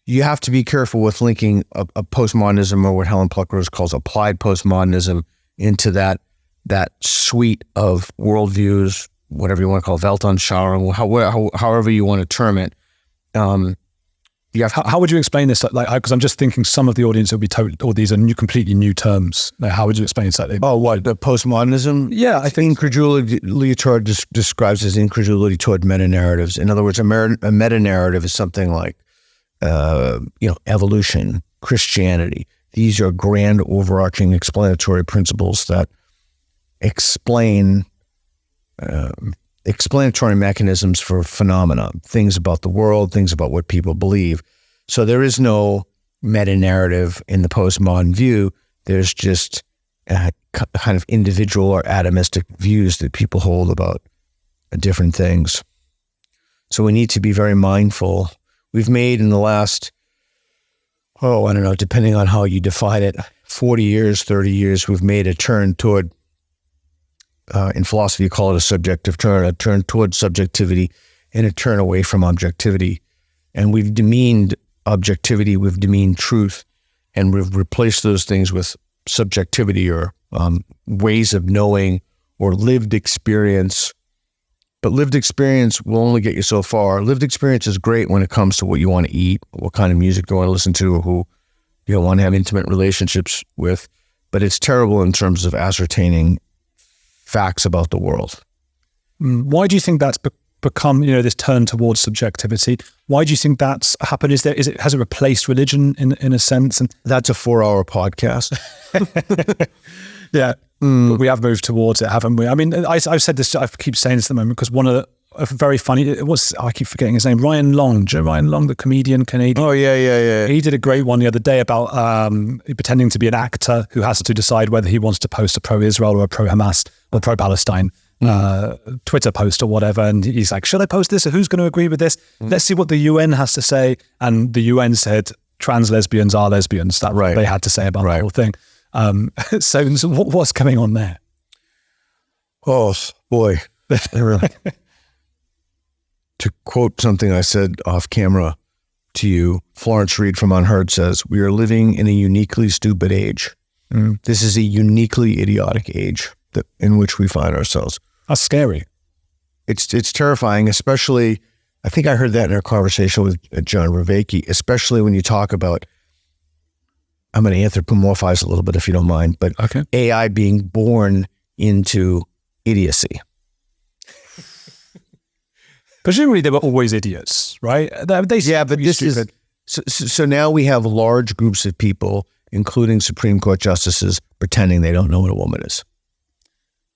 you have to be careful with linking a postmodernism, or what Helen Pluckrose calls applied postmodernism, into that suite of worldviews, whatever you want to call it, Weltanschauung, however you want to term it. How would you explain this? Because I'm just thinking some of the audience will be told, "Oh, these are completely new terms." Like, how would you explain it? Oh, what, the postmodernism? Yeah, I think incredulity describes as incredulity toward meta-narratives. In other words, a meta-narrative is something like, evolution, Christianity. These are grand, overarching explanatory principles that explain explanatory mechanisms for phenomena, things about the world, things about what people believe. So there is no meta-narrative in the postmodern view. There's just kind of individual or atomistic views that people hold about different things. So we need to be very mindful. We've made in the last, depending on how you define it, 40 years, 30 years, we've made a turn toward, in philosophy you call it a subjective turn, a turn toward subjectivity and a turn away from objectivity. And we've demeaned objectivity, we've demeaned truth, and we've replaced those things with subjectivity, or ways of knowing, or lived experience. But lived experience will only get you so far. Lived experience is great when it comes to what you want to eat, what kind of music you want to listen to, or who you want to have intimate relationships with. But it's terrible in terms of ascertaining facts about the world. Why do you think that's become, this turn towards subjectivity? Why do you think that's happened? Has it replaced religion in a sense? And that's a 4-hour podcast. Yeah. We have moved towards it, haven't we? I mean, I've said this, I keep saying this at the moment, because one of a very funny, I keep forgetting his name, Ryan Long. Do you know Ryan Long, the comedian, Canadian? Oh, yeah. He did a great one the other day about pretending to be an actor who has to decide whether he wants to post a pro-Israel or a pro-Hamas or pro-Palestine Twitter post or whatever. And he's like, should I post this, or who's going to agree with this? Let's see what the UN has to say. And the UN said, trans lesbians are lesbians. That's what they had to say about the whole thing. So what's going on there? Oh, boy. Really. To quote something I said off camera to you, Florence Reed from Unheard says, "We are living in a uniquely stupid age." This is a uniquely idiotic age in which we find ourselves. That's scary. It's terrifying, especially, I think I heard that in our conversation with John Ravecki, especially when you talk about, I'm going to anthropomorphize a little bit if you don't mind, but AI being born into idiocy. Presumably they were always idiots, right? But this is, so now we have large groups of people, including Supreme Court justices, pretending they don't know what a woman is.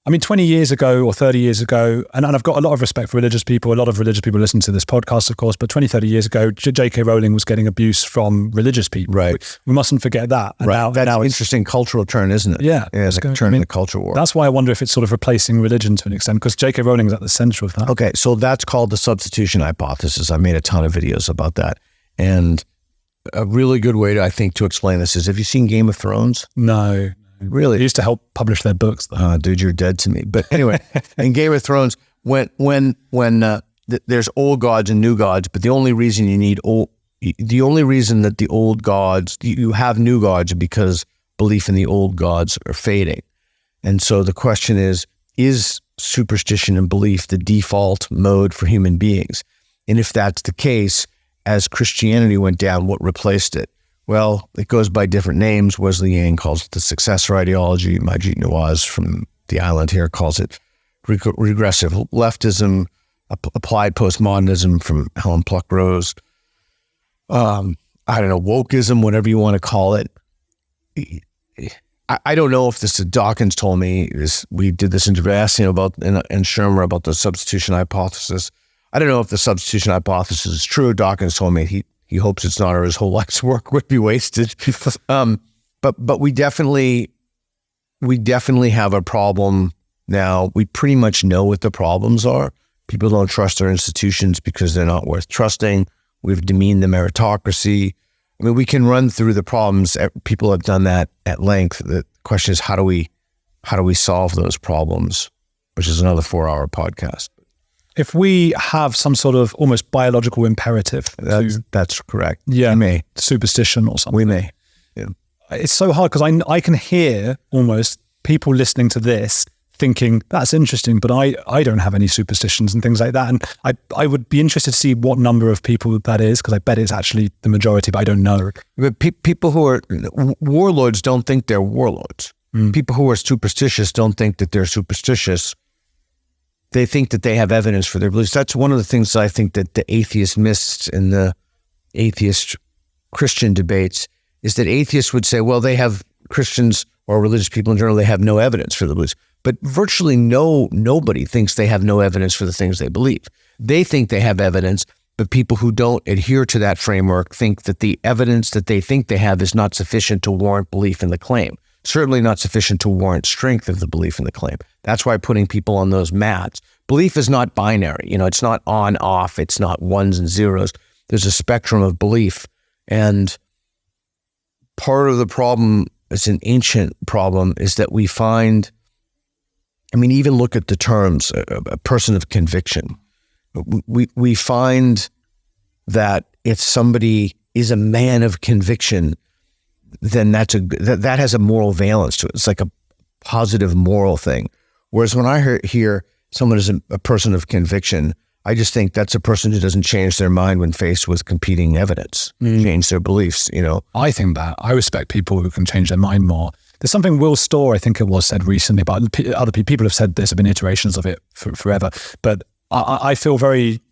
I mean, 20 years ago or 30 years ago, and I've got a lot of respect for religious people. A lot of religious people listen to this podcast, of course, but 20, 30 years ago, J.K. Rowling was getting abuse from religious people. Right. We mustn't forget that. And that's an interesting cultural turn, isn't it? Yeah. It's like a turn in the culture war. That's why I wonder if it's sort of replacing religion to an extent, because J.K. Rowling is at the center of that. Okay, so that's called the substitution hypothesis. I made a ton of videos about that. And a really good way, to explain this is, have you seen Game of Thrones? No. Really? They used to help publish their books, though. Dude, you're dead to me. But anyway, in Game of Thrones, when there's old gods and new gods, but the only reason that the old gods, you have new gods, because belief in the old gods are fading. And so the question is superstition and belief the default mode for human beings? And if that's the case, as Christianity went down, what replaced it? Well, it goes by different names. Wesley Yang calls it the successor ideology. Majid Nawaz from the island here calls it regressive leftism, applied postmodernism from Helen Pluckrose. Wokeism, whatever you want to call it. I don't know if this, Dawkins told me, we did this interview asking about, and Shermer about the substitution hypothesis. I don't know if the substitution hypothesis is true. Dawkins told me he hopes it's not, or his whole life's work would be wasted. But we definitely have a problem now. We pretty much know what the problems are. People don't trust our institutions because they're not worth trusting. We've demeaned the meritocracy. I mean, we can run through the problems. People have done that at length. The question is, how do we solve those problems? Which is another 4-hour podcast. if we have some sort of almost biological imperative, that's correct. Yeah, we may. Superstition or something. We may. Yeah. It's so hard because I can hear almost people listening to this thinking, that's interesting, but I don't have any superstitions and things like that. And I would be interested to see what number of people that is, because I bet it's actually the majority, but I don't know. But people who are warlords don't think they're warlords. People who are superstitious don't think that they're superstitious. They think that they have evidence for their beliefs. That's one of the things I think that the atheist miss in the atheist Christian debates, is that atheists would say, well, they have, Christians or religious people in general, they have no evidence for the beliefs. But virtually nobody thinks they have no evidence for the things they believe. They think they have evidence, but people who don't adhere to that framework think that the evidence that they think they have is not sufficient to warrant belief in the claim. Certainly not sufficient to warrant strength of the belief in the claim. That's why putting people on those mats. Belief is not binary. It's not on, off. It's not ones and zeros. There's a spectrum of belief. And part of the problem, it's an ancient problem, is that we find, even look at the terms, a person of conviction. We find that if somebody is a man of conviction, then that has a moral valence to it. It's like a positive moral thing. Whereas when I hear someone is a person of conviction, I just think that's a person who doesn't change their mind when faced with competing evidence, change their beliefs, I think that. I respect people who can change their mind more. There's something Will Storr, I think it was, said recently about other people have said this, have been iterations of it forever. But I feel very,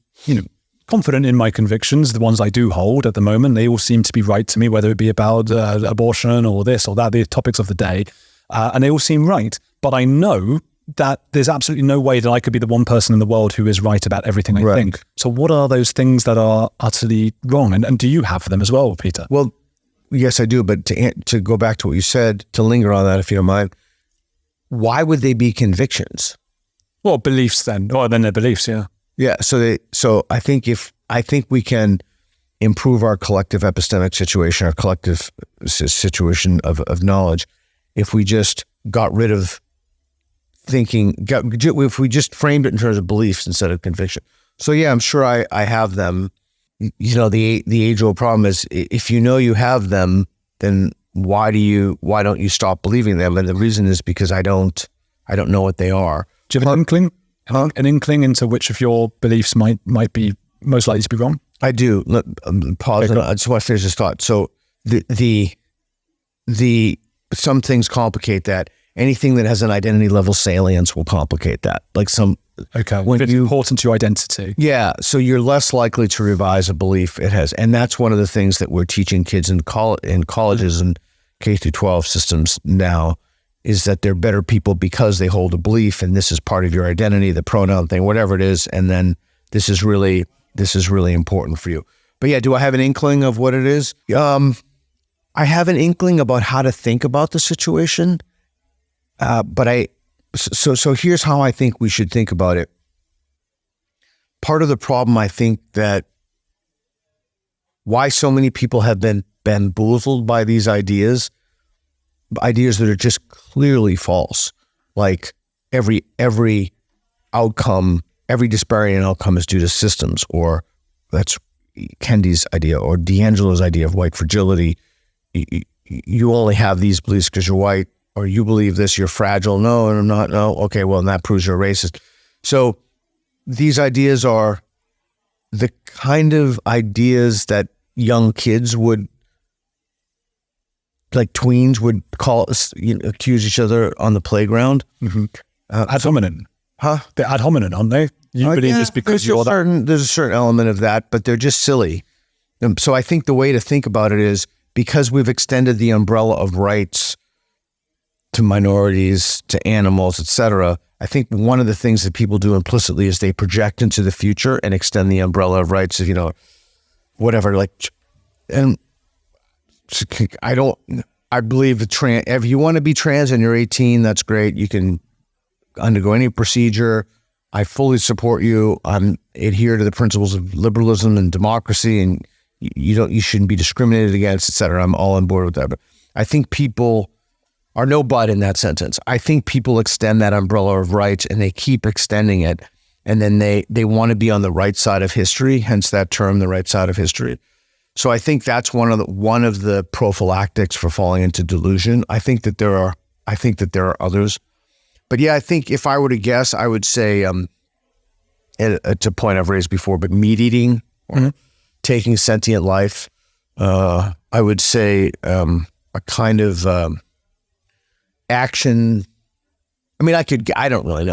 confident in my convictions, the ones I do hold at the moment. They all seem to be right to me, whether it be about abortion or this or that, the topics of the day. And they all seem right. But I know that there's absolutely no way that I could be the one person in the world who is right about everything I think. So what are those things that are utterly wrong? And do you have them as well, Peter? Well, yes, I do. But to go back to what you said, to linger on that, if you don't mind, why would they be convictions? Well, beliefs then. Or then they're beliefs, yeah. Yeah. So I think we can improve our collective epistemic situation, our collective situation of knowledge, if we just got rid of thinking, if we just framed it in terms of beliefs instead of conviction. So yeah, I'm sure I have them. The age-old problem is, if you have them, then why don't you stop believing them? And the reason is because I don't know what they are. Do you have an inkling? An inkling into which of your beliefs might be most likely to be wrong? I do. Pause. I just want to finish this thought. So the some things complicate that. Anything that has an identity level salience will complicate that. When it's important to your identity. Yeah. So you're less likely to revise a belief it has. And that's one of the things that we're teaching kids in colleges and K through 12 systems now, is that they're better people because they hold a belief, and this is part of your identity, the pronoun thing, whatever it is. And then this is really important for you. But yeah, do I have an inkling of what it is? I have an inkling about how to think about the situation. So here's how I think we should think about it. Part of the problem, I think, that why so many people have been bamboozled by these ideas that are just clearly false. Like every outcome, every disparity in outcome is due to systems, or that's Kendi's idea, or D'Angelo's idea of white fragility. You only have these beliefs because you're white, or you believe this, you're fragile. No, and I'm not. No. Okay, well, and that proves you're racist. So these ideas are the kind of ideas that young kids would, like tweens would accuse each other on the playground. Mm-hmm. Ad hominem. Huh? They're ad hominem, aren't they? You believe this because you're that. There's a certain element of that, but they're just silly. So I think the way to think about it is, because we've extended the umbrella of rights to minorities, to animals, etc. I think one of the things that people do implicitly is they project into the future and extend the umbrella of rights of, whatever, and I believe if you want to be trans and you're 18, that's great. You can undergo any procedure. I fully support you. I'm adhere to the principles of liberalism and democracy, and you shouldn't be discriminated against, etc. I'm all on board with that. But I think people are no but in that sentence. I think people extend that umbrella of rights, and they keep extending it. and then they want to be on the right side of history, hence that term, the right side of history. So I think that's one of the prophylactics for falling into delusion. I think that there are others. But yeah, I think if I were to guess, I would say, it's a point I've raised before, but meat eating, or taking sentient life, I would say a kind of action. I mean, I don't really know.